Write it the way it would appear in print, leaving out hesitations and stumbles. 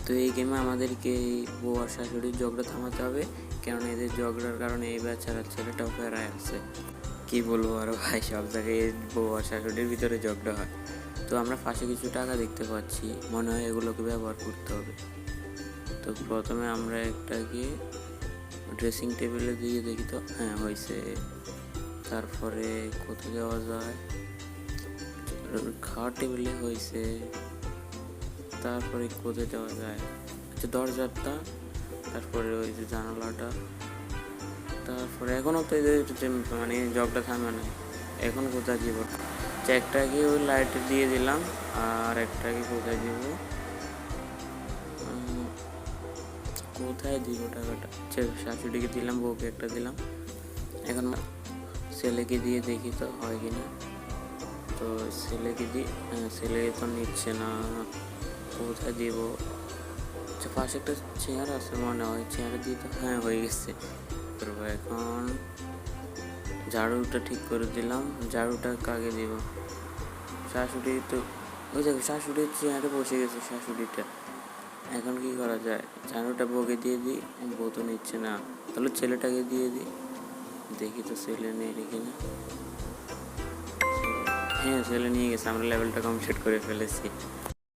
তো এই গেমে আমাদেরকে বউ আর শাশুড়ির ঝগড়া থামাতে হবে, কারণ এদের ঝগড়ার কারণে এই বেচারা ছেলেটাও ফেরায় আছে। কি বলবো আর ভাই, সব জায়গায় বউ আর শাশুড়ির ভিতরে ঝগড়া হয়। তো আমরা পাশে কিছু টাকা দেখতে পাচ্ছি, মনে হয় এগুলোকে ব্যবহার করতে হবে। তো প্রথমে আমরা একটা গিয়ে ড্রেসিং টেবিলে দিয়ে দেখি, তো হ্যাঁ হয়েছে। তারপরে কোথায় যাওয়া যায়, খাওয়ার টেবিলে হয়েছে। তারপরে কোথায় যাওয়া যায়, আচ্ছা দরজাটা, তারপরে ওই যে জানালাটা। তারপরে এখনও তো এদের মানে জবটা থামে না, এখন কোথায় দিব? একটাকে ওই লাইটে দিয়ে দিলাম, আর একটাকে কোথায় দিব, কোথায় দিব টাকাটা? শাশুড়িকে দিলাম, বউকে একটা দিলাম, এখন ছেলেকে দিয়ে দেখি তো হয় কিনা। তো ছেলেকে দিই, ছেলে তো নিচ্ছে না, কোথায় দিব? আচ্ছা পাশে একটা চেয়ার আছে মনে হয়, চেয়ারে দিয়ে তো হ্যাঁ হয়ে গেছে। করবো এখন, ঝাড়ুটা ঠিক করে দিলাম, ঝাড়ুটা কাকে দিব? শাশুড়ি তো, ওই দেখো শাশুড়ির চেয়ারে বসে গেছে শাশুড়িটা। এখন কি করা যায়? ঝাড়ুটা বউকে দিয়ে দিই, বউ তো নিচ্ছে না, তাহলে ছেলেটাকে দিয়ে দিই, দেখি তো ছেলে নেই কিনা। হ্যাঁ ছেলে নিয়ে গেছে, আমরা লেভেলটা কমপ্লিট করে ফেলেছি।